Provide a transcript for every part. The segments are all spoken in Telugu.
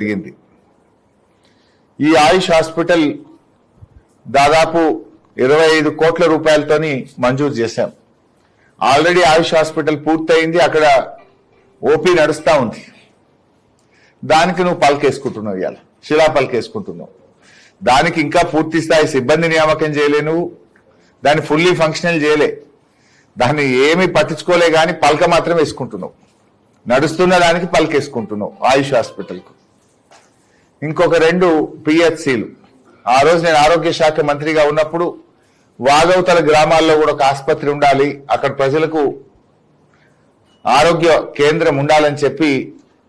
జరిగింది. ఈ ఆయుష్ హాస్పిటల్ దాదాపు 25 కోట్ల రూపాయలతోని మంజూరు చేశాం. ఆల్రెడీ ఆయుష్ హాస్పిటల్ పూర్తయింది, అక్కడ ఓపీ నడుస్తూ ఉంది. దానికి నువ్వు పలకేసుకుంటున్నావు, ఇవాళ శిలా పలకేసుకుంటున్నావు. దానికి ఇంకా పూర్తి స్థాయి సిబ్బంది నియామకం చేయలే, నువ్వు దాన్ని ఫుల్లీ ఫంక్షనల్ చేయలే, దాన్ని ఏమీ పట్టించుకోలే, కానీ పలక మాత్రం వేసుకుంటున్నావు. నడుస్తున్న దానికి పలకేసుకుంటున్నావు ఆయుష్ హాస్పిటల్కు. ఇంకొక 2 పిహెచ్సిలు. ఆ రోజు నేను ఆరోగ్య శాఖ మంత్రిగా ఉన్నప్పుడు వాగవతల గ్రామాల్లో కూడా ఒక ఆసుపత్రి ఉండాలి, అక్కడ ప్రజలకు ఆరోగ్య కేంద్రం ఉండాలని చెప్పి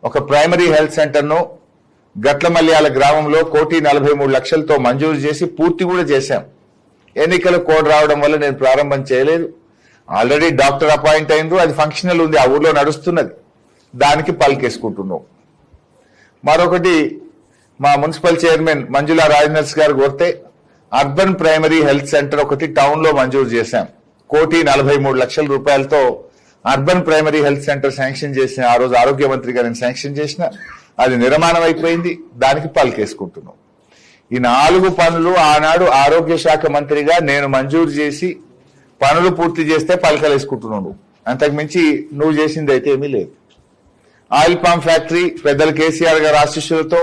ఒక ప్రైమరీ హెల్త్ సెంటర్ను గట్లమల్యాల గ్రామంలో 1,43,00,000తో మంజూరు చేసి పూర్తి కూడా చేశాం. ఎన్నికల కోడ్ రావడం వల్ల నేను ప్రారంభం చేయలేదు. ఆల్రెడీ డాక్టర్ అపాయింట్ అయినరు, అది ఫంక్షనల్ ఉంది, ఆ ఊర్లో నడుస్తున్నది, దానికి పలికేసుకుంటున్నాం. మరొకటి మా మున్సిపల్ చైర్మన్ మంజులా రాజనర్స్ గారు కోరితే అర్బన్ ప్రైమరీ హెల్త్ సెంటర్ ఒకటి టౌన్ లో మంజూరు చేశాం. 1,43,00,000 రూపాయలతో urban primary health centre sanction చేసిన, ఆ రోజు ఆరోగ్య మంత్రి గారిని శాంక్షన్ చేసిన, అది నిర్మాణం అయిపోయింది, దానికి పలికేసుకుంటున్నాం. ఈ 4 పనులు ఆనాడు ఆరోగ్య శాఖ మంత్రిగా నేను మంజూరు చేసి పనులు పూర్తి చేస్తే పలకలేసుకుంటున్నాడు. అంతకుమించి నువ్వు చేసింది అయితే ఏమీ లేదు. ఆయిల్ పామ్ ఫ్యాక్టరీ పెద్దలు కేసీఆర్ గారి ఆశీస్సులతో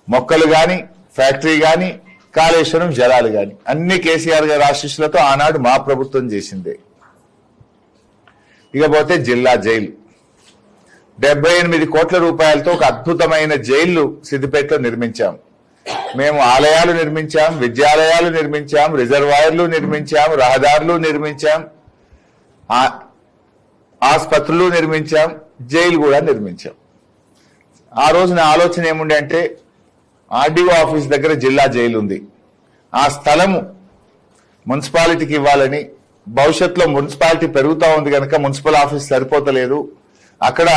మొక్కలు గాని, ఫ్యాక్టరీ గాని, కాళేశ్వరం జలాలు గాని అన్ని కేసీఆర్ గారి ఆశీస్సులతో ఆనాడు మా ప్రభుత్వం చేసిందే. ఇకపోతే జిల్లా జైలు 78 కోట్ల రూపాయలతో ఒక అద్భుతమైన జైళ్లు సిద్దిపేటలో నిర్మించాం. మేము ఆలయాలు నిర్మించాం, విద్యాలయాలు నిర్మించాం, రిజర్వాయర్లు నిర్మించాం, రహదారులు నిర్మించాం, ఆసుపత్రులు నిర్మించాం, జైలు కూడా నిర్మించాం. ఆ రోజు నా ఆలోచన ఏముండే అంటే, ఆర్డీఓ ఆఫీస్ దగ్గర జిల్లా జైలు ఉంది, ఆ స్థలము మున్సిపాలిటీకి ఇవ్వాలని, భవిష్యత్తులో మున్సిపాలిటీ పెరుగుతూ ఉంది కనుక మున్సిపల్ ఆఫీస్ సరిపోతలేదు, అక్కడ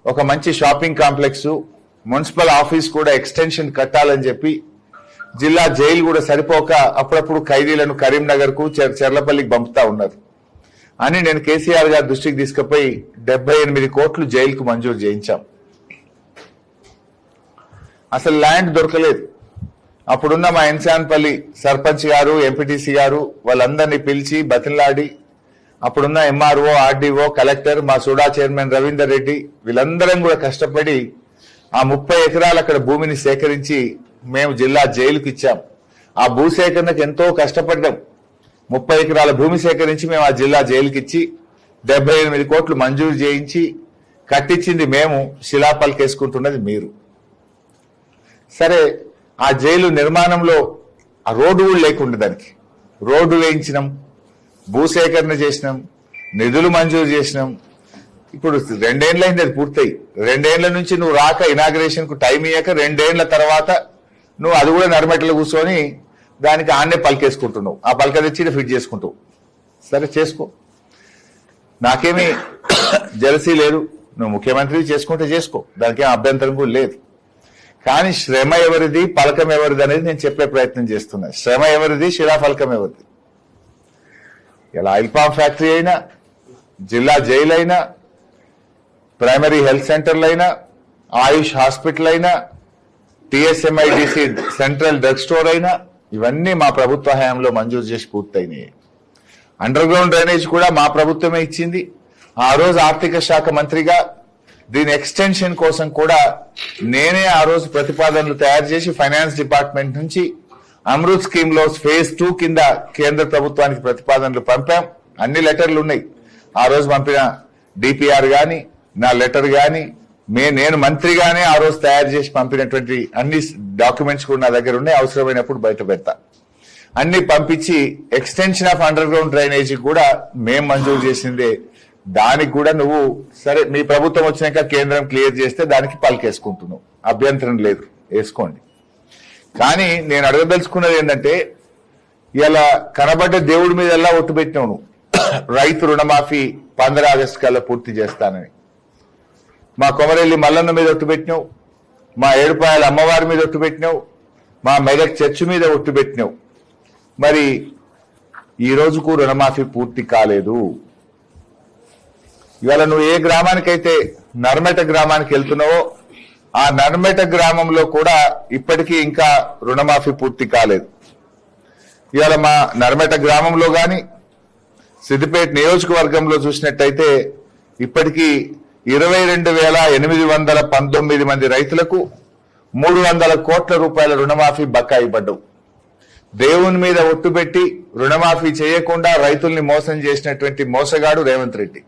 ఒక మంచి షాపింగ్ కాంప్లెక్స్, మున్సిపల్ ఆఫీస్ కూడా ఎక్స్టెన్షన్ కట్టాలని చెప్పి, జిల్లా జైలు కూడా సరిపోక అప్పుడప్పుడు ఖైదీలను కరీంనగర్ కు, చెర్లపల్లికి పంపుతా ఉన్నారు అని నేను కేసీఆర్ గారి దృష్టికి తీసుకుపోయి 78 కోట్లు జైలుకు మంజూరు చేయించాం. అసలు ల్యాండ్ దొరకలేదు. అప్పుడున్న మా ఎన్సాన్పల్లి సర్పంచ్ గారు, ఎంపీటీసీ గారు వాళ్ళందరినీ పిలిచి బతిలాడి, అప్పుడున్న ఎంఆర్ఓ, ఆర్డీఓ, కలెక్టర్, మా సూడా చైర్మన్ రవీందర్ రెడ్డి, వీళ్ళందరం కూడా కష్టపడి ఆ 30 ఎకరాలు అక్కడ భూమిని సేకరించి మేము జిల్లా జైలుకి ఇచ్చాం. ఆ భూసేకరణకు ఎంతో కష్టపడ్డాం. 30 ఎకరాల భూమి సేకరించి మేము ఆ జిల్లా జైలుకి ఇచ్చి 78 కోట్లు మంజూరు చేయించి కట్టించింది మేము, శిలాపలకేసుకుంటున్నది మీరు. సరే, ఆ జైలు నిర్మాణంలో ఆ రోడ్డు కూడా లేకుండా దానికి రోడ్డు వేయించినాం, భూసేకరణ చేసినాం, నిధులు మంజూరు చేసినాం. ఇప్పుడు 2 ఏళ్ళైంది అది పూర్తయి. 2 ఏళ్ల నుంచి నువ్వు రాక, ఇనాగ్రేషన్ కు టైం ఇయ్యాక 2 ఏళ్ల తర్వాత నువ్వు అది కూడా నరమెట్టలు కూర్చొని దానికి ఆన్నే పలికేసుకుంటున్నావు. ఆ పలక తెచ్చి ఫిట్ చేసుకుంటావు. సరే చేసుకో, నాకేమీ జలసీ లేదు. నువ్వు ముఖ్యమంత్రి చేసుకుంటే చేసుకో, దానికేం అభ్యంతరం కూడా లేదు. కానీ శ్రమ ఎవరిది, పలకం ఎవరిది అనేది నేను చెప్పే ప్రయత్నం చేస్తున్నా. శ్రమ ఎవరిది, శిలాఫలకం ఎవరిది? ఇలా ఆయిల్ పామ్ ఫ్యాక్టరీ అయినా, జిల్లా జైలు అయినా, ప్రైమరీ హెల్త్ సెంటర్లు అయినా, ఆయుష్ హాస్పిటల్ అయినా, టిఎస్ఎంఐడిసి సెంట్రల్ డ్రగ్ స్టోర్ అయినా, ఇవన్నీ మా ప్రభుత్వ హయాంలో మంజూరు చేసి పూర్తయినాయి. అండర్ గ్రౌండ్ డ్రైనేజ్ కూడా మా ప్రభుత్వమే ఇచ్చింది. ఆ రోజు ఆర్థిక శాఖ మంత్రిగా దీని ఎక్స్టెన్షన్ కోసం కూడా నేనే ఆ రోజు ప్రతిపాదనలు తయారు చేసి ఫైనాన్స్ డిపార్ట్మెంట్ నుంచి అమృత్ స్కీమ్ లో ఫేజ్ 2 కింద కేంద్ర ప్రభుత్వానికి ప్రతిపాదనలు పంపాం. అన్ని లెటర్లు ఉన్నాయి. ఆ రోజు పంపిన డిపిఆర్ గాని, నా లెటర్ గాని, నేను మంత్రిగానే ఆ రోజు తయారు చేసి పంపినటువంటి అన్ని డాక్యుమెంట్స్ కూడా నా దగ్గర ఉన్నాయి. అవసరమైనప్పుడు బయట పెడతా. అన్ని పంపించి extension of under ground drainage కూడా మేం మంజూరు చేసిందే. దానికి కూడా నువ్వు సరే, మీ ప్రభుత్వం వచ్చినాక కేంద్రం క్లియర్ చేస్తే దానికి పలికేసుకుంటున్నావు, అభ్యంతరం లేదు, వేసుకోండి. కానీ నేను అడగదలుచుకున్నది ఏంటంటే, ఇలా కనబడ్డ దేవుడి మీద ఎలా ఒట్టు పెట్టినావు నువ్వు. రైతు రుణమాఫీ 15 ఆగస్టు కల్లా పూర్తి చేస్తానని మా కొమరెల్లి మల్లన్న మీద ఒట్టు పెట్టినావు, మా ఏడుపాయల అమ్మవారి మీద ఒట్టు పెట్టినావు, మా మెదక్ చర్చి మీద ఒట్టు పెట్టినావు. మరి ఈ రోజుకు రుణమాఫీ పూర్తి కాలేదు. ఇవాళ నువ్వు ఏ గ్రామానికైతే నర్మెట గ్రామానికి వెళ్తున్నావో ఆ నర్మెట గ్రామంలో కూడా ఇప్పటికీ ఇంకా రుణమాఫీ పూర్తి కాలేదు. ఇవాళ మా నర్మెట గ్రామంలో గాని సిద్దిపేట నియోజకవర్గంలో చూసినట్టయితే ఇప్పటికీ 22,819 మంది రైతులకు 300 కోట్ల రూపాయల రుణమాఫీ బకాయి పడ్డవు. దేవుని మీద ఒట్టుబెట్టి రుణమాఫీ చేయకుండా రైతుల్ని మోసం చేసినటువంటి మోసగాడు రేవంత్ రెడ్డి.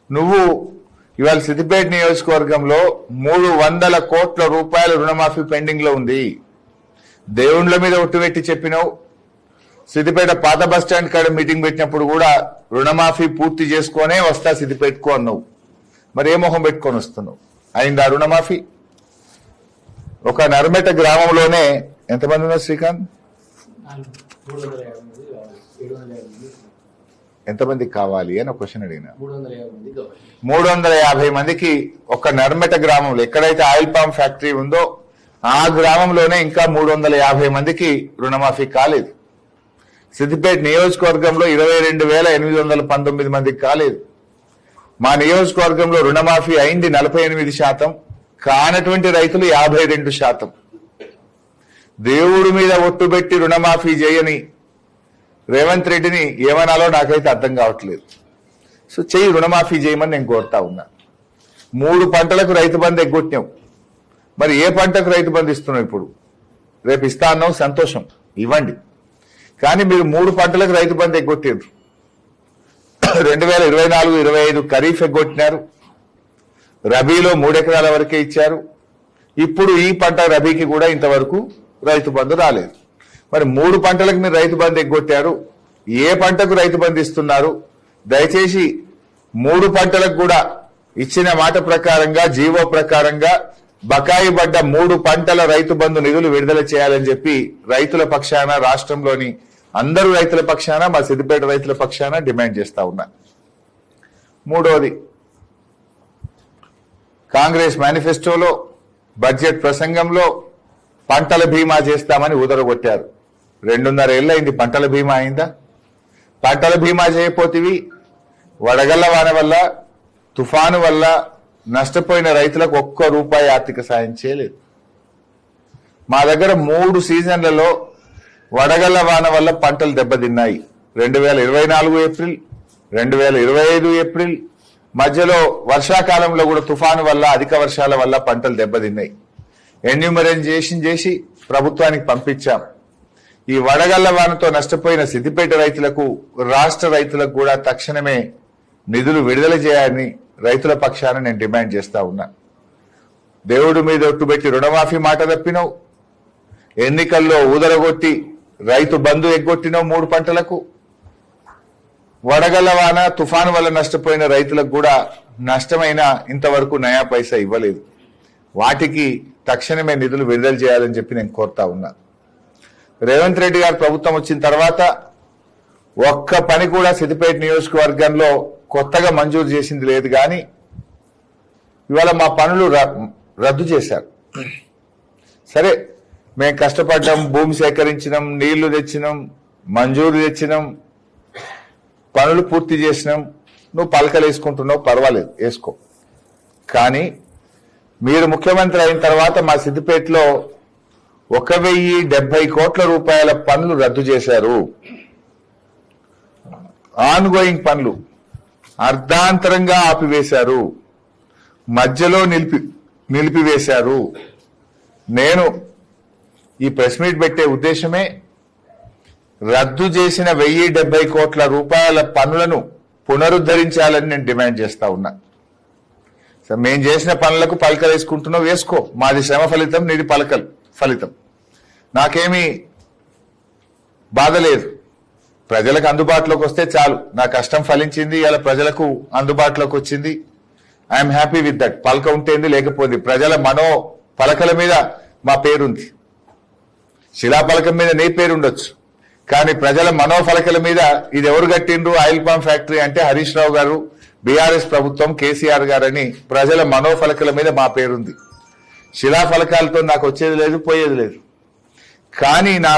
నువ్వు ఇవాళ సిద్దిపేట నియోజకవర్గంలో 300 కోట్ల రూపాయల రుణమాఫీ పెండింగ్ లో ఉంది. దేవుళ్ళ మీద ఒట్టుబెట్టి చెప్పినావు. సిద్దిపేట పాత బస్టాండ్ కాడ మీటింగ్ పెట్టినప్పుడు కూడా రుణమాఫీ పూర్తి చేసుకునే వస్తా సిద్దిపేటకు అన్నావు. మరి ఏ మొహం పెట్టుకొని వస్తున్నావు? అయిందా రుణమాఫీ? ఒక నర్మెట గ్రామంలోనే ఎంతమంది ఉన్నారు శ్రీకాంత్? ఎంతమందికి కావాలి అని ఒక క్వశ్చన్ అడిగిన. 350 మందికి ఒక నర్మెట గ్రామంలో ఎక్కడైతే ఆయిల్ పామ్ ఫ్యాక్టరీ ఉందో ఆ గ్రామంలోనే ఇంకా 350 మందికి రుణమాఫీ కాలేదు. సిద్దిపేట నియోజకవర్గంలో 22,819 మందికి కాలేదు. మా నియోజకవర్గంలో రుణమాఫీ అయింది 48%, కానటువంటి రైతులు 52%. దేవుడి మీద ఒట్టుబెట్టి రుణమాఫీ చేయని రేవంత్ రెడ్డిని ఏమనాలో నాకైతే అర్థం కావట్లేదు. సో చెయ్యి, రుణమాఫీ చేయమని నేను కోరుతా ఉన్నా. 3 పంటలకు రైతు బంధు ఎగ్గొట్టినావు. మరి ఏ పంటకు రైతు బంధు ఇస్తున్నావు? ఇప్పుడు రేపు ఇస్తా అన్నావు, సంతోషం, ఇవ్వండి. కానీ మీరు 3 పంటలకు రైతు బంధు ఎగ్గొట్టారు. 2024-25 ఖరీఫ్ ఎగ్గొట్టినారు. రబీలో 3 ఎకరాల వరకే ఇచ్చారు. ఇప్పుడు ఈ పంట రబీకి కూడా ఇంతవరకు రైతు బంధు రాలేదు. మరి 3 పంటలకు మీరు రైతు బంధు ఎగ్గొట్టారు. ఏ పంటకు రైతు బంధు ఇస్తున్నారు? దయచేసి 3 పంటలకు కూడా ఇచ్చిన మాట ప్రకారంగా, జీవో ప్రకారంగా బకాయి పడ్డ 3 పంటల రైతు బంధు నిధులు విడుదల చేయాలని చెప్పి రైతుల పక్షాన, రాష్ట్రంలోని అందరూ రైతుల పక్షాన, మా సిద్దిపేట రైతుల పక్షాన డిమాండ్ చేస్తా ఉన్నా. మూడోది, కాంగ్రెస్ మేనిఫెస్టోలో, బడ్జెట్ ప్రసంగంలో పంటల బీమా చేస్తామని ఊదరగొట్టారు. 2.5 ఏళ్ళైంది, పంటల బీమా అయిందా? పంటల బీమా చేయపోతివి. వడగళ్ల వాన వల్ల, తుఫాను వల్ల నష్టపోయిన రైతులకు ₹1 ఆర్థిక సాయం చేయలేదు. మా దగ్గర 3 సీజన్లలో వడగళ్ల వాన వల్ల పంటలు దెబ్బతిన్నాయి. 2024 ఏప్రిల్, 2025 ఏప్రిల్, మధ్యలో వర్షాకాలంలో కూడా తుఫాను వల్ల, అధిక వర్షాల వల్ల పంటలు దెబ్బతిన్నాయి. ఎన్యూమరేషన్ చేసి ప్రభుత్వానికి పంపించాం. ఈ వడగళ్ల వానతో నష్టపోయిన సిద్దిపేట రైతులకు, రాష్ట్ర రైతులకు కూడా తక్షణమే నిధులు విడుదల చేయాలని రైతుల పక్షాన నేను డిమాండ్ చేస్తా ఉన్నా. దేవుడి మీద ఒట్టుబెట్టి రుణమాఫీ మాట తప్పినావు. ఎన్నికల్లో ఊదరగొట్టి రైతు బంధు ఎగ్గొట్టినావు 3 పంటలకు. వడగళ్ల వాన, తుఫాను వల్ల నష్టపోయిన రైతులకు కూడా నష్టమైన ఇంతవరకు నయా పైసా ఇవ్వలేదు. వాటికి తక్షణమే నిధులు విడుదల చేయాలని చెప్పి నేను కోరుతా ఉన్నా. రేవంత్ రెడ్డి గారు ప్రభుత్వం వచ్చిన తర్వాత ఒక్క పని కూడా సిద్దిపేట నియోజకవర్గంలో కొత్తగా మంజూరు చేసింది లేదు. కానీ ఇవాళ మా పనులు రద్దు చేశారు. సరే, మేము కష్టపడ్డాం, భూమి సేకరించినాం, నీళ్లు తెచ్చినాం, మంజూరు తెచ్చినాం, పనులు పూర్తి చేసినాం. నువ్వు పలకలు వేసుకుంటున్నావు, పర్వాలేదు, వేసుకో. కానీ మీరు ముఖ్యమంత్రి అయిన తర్వాత మా సిద్దిపేటలో 1,070 కోట్ల రూపాయల పనులు రద్దు చేశారు. ఆన్ గోయింగ్ పనులు అర్ధాంతరంగా ఆపివేశారు, మధ్యలో నిలిపివేశారు. నేను ఈ ప్రెస్ మీట్ పెట్టే ఉద్దేశమే రద్దు చేసిన 1,070 కోట్ల రూపాయల పనులను పునరుద్ధరించాలని నేను డిమాండ్ చేస్తా ఉన్నా. మేం చేసిన పనులకు పలకలు వేసుకుంటున్నావు, వేసుకో. మాది శ్రమ ఫలితం, నీది పలకలు ఫలితం. నాకేమీ బాధ లేదు. ప్రజలకు అందుబాటులోకి వస్తే చాలు. నా కష్టం ఫలించింది, ఇలా ప్రజలకు అందుబాటులోకి వచ్చింది. I'm happy with that. పలక ఉంటేంది, లేకపోతే ప్రజల మనో పలకల మీద మా పేరుంది. శిలాపలకం మీద నీ పేరు ఉండొచ్చు, కానీ ప్రజల మనోఫలకల మీద ఇది ఎవరు కట్టిండ్రు ఆయిల్ పామ్ ఫ్యాక్టరీ అంటే హరీష్ రావు గారు, బీఆర్ఎస్ ప్రభుత్వం, కేసీఆర్ గారని ప్రజల మనోఫలకల మీద మా పేరుంది. శిలాఫలకాలతో నాకు వచ్చేది లేదు, పోయేది లేదు. కానీ నా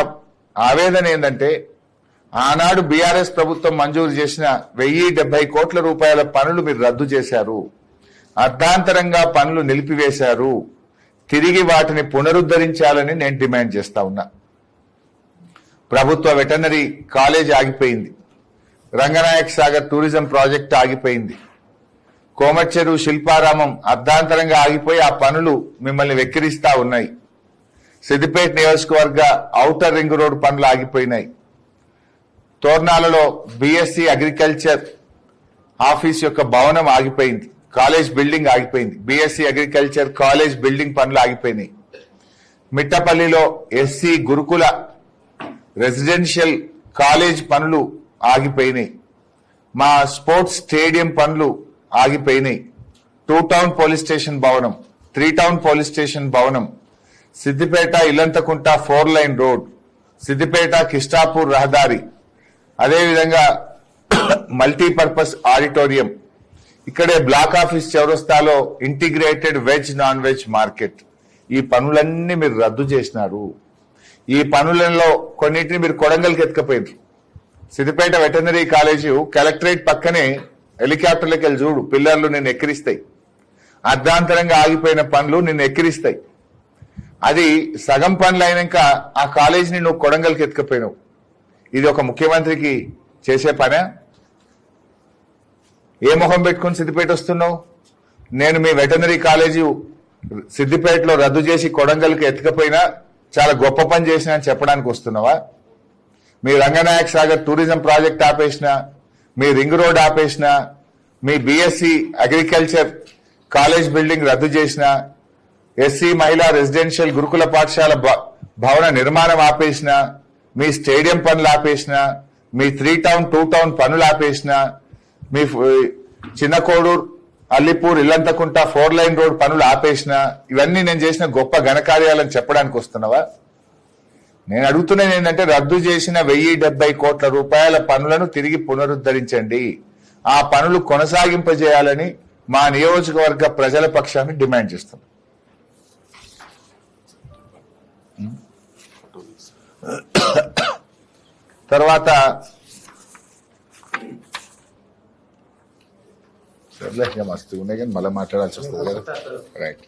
ఆవేదన ఏంటంటే ఆనాడు బీఆర్ఎస్ ప్రభుత్వం మంజూరు చేసిన 1,070 కోట్ల రూపాయల పనులు మీరు రద్దు చేశారు. అర్ధాంతరంగా పనులు నిలిపివేశారు. తిరిగి వాటిని పునరుద్ధరించాలని నేను డిమాండ్ చేస్తా ఉన్నా. ప్రభుత్వ వెటర్నరీ కాలేజ్ ఆగిపోయింది. రంగనాయక్ సాగర్ టూరిజం ప్రాజెక్టు ఆగిపోయింది. కోమచ్చెరు శిల్పారామం అర్ధాంతరంగా ఆగిపోయి ఆ పనులు మిమ్మల్ని వెక్కిరిస్తా ఉన్నాయి. సిద్దిపేట నియోజకవర్గ ఔటర్ రింగ్ రోడ్ పనులు ఆగిపోయినాయి. తోర్నాలలో బీఎస్సీ అగ్రికల్చర్ ఆఫీస్ యొక్క భవనం ఆగిపోయింది. కాలేజ్ బిల్డింగ్ ఆగిపోయింది. బీఎస్సీ అగ్రికల్చర్ కాలేజ్ బిల్డింగ్ పనులు ఆగిపోయినాయి. మిట్టపల్లిలో ఎస్సీ గురుకుల రెసిడెన్షియల్ కాలేజ్ పనులు ఆగిపోయినాయి. మా స్పోర్ట్స్ స్టేడియం పనులు ఆగిపోయినాయి. 2 టౌన్ పోలీస్ స్టేషన్ భవనం, 3 టౌన్ పోలీస్ స్టేషన్ భవనం, సిద్దిపేట ఇల్లంతకుంట 4 లైన్ రోడ్, సిద్దిపేట కిష్టాపూర్ రహదారి, అదేవిధంగా మల్టీపర్పస్ ఆడిటోరియం, ఇక్కడే బ్లాక్ ఆఫీస్ చౌరస్తాలో integrated veg non veg market. ఈ పనులన్నీ మీరు రద్దు చేసినారు. ఈ పనులలో కొన్నిటిని మీరు కొడంగల్కి ఎత్తుకపోయారు. సిద్దిపేట వెటర్నరీ కాలేజీ కలెక్టరేట్ పక్కనే హెలికాప్టర్లకు వెళ్ళి చూడు, పిల్లర్లు నిన్ను ఎక్కిరిస్తాయి. అర్ధాంతరంగా ఆగిపోయిన పనులు నిన్ను ఎక్కిరిస్తాయి. అది సగం పనులు అయినాక ఆ కాలేజీని నువ్వు కొడంగల్కి ఎత్తుకపోయినావు. ఇది ఒక ముఖ్యమంత్రికి చేసే పనే? ఏ మొహం పెట్టుకుని సిద్దిపేట వస్తున్నావు? నేను మీ వెటర్నరీ కాలేజీ సిద్దిపేటలో రద్దు చేసి కొడంగల్కి ఎత్తుకపోయినా చాలా గొప్ప పని చేసినా అని చెప్పడానికి వస్తున్నావా? మీ రంగనాయక్ సాగర్ టూరిజం ప్రాజెక్ట్ ఆపేసిన, మీ రింగ్ రోడ్ ఆపేసిన, మీ బీఎస్సీ అగ్రికల్చర్ కాలేజ్ బిల్డింగ్ రద్దు చేసిన, ఎస్సీ మహిళా రెసిడెన్షియల్ గురుకుల పాఠశాల భవన నిర్మాణం ఆపేసిన, మీ స్టేడియం పనులు ఆపేసిన, మీ 3 టౌన్ 2 టౌన్ పనులు ఆపేసిన, మీ చిన్న కోడూరు అల్లిపూర్ ఇల్లంతకుంట 4 లైన్ రోడ్ పనులు ఆపేసిన, ఇవన్నీ నేను చేసిన గొప్ప ఘనకార్యాలని చెప్పడానికి వస్తున్నావా? నేను అడుగుతున్నది ఏంటంటే రద్దు చేసిన 1070 కోట్ల రూపాయల పనులను తిరిగి పునరుద్ధరించండి. ఆ పనులు కొనసాగింపజేయాలని మా నియోజకవర్గ ప్రజల పక్షాన్ని డిమాండ్ చేస్తున్నాం. తర్వాత సర్లే మస్తు ఉన్నాయి కానీ మళ్ళీ మాట్లాడాల్సి వస్తుంది కదా. రైట్.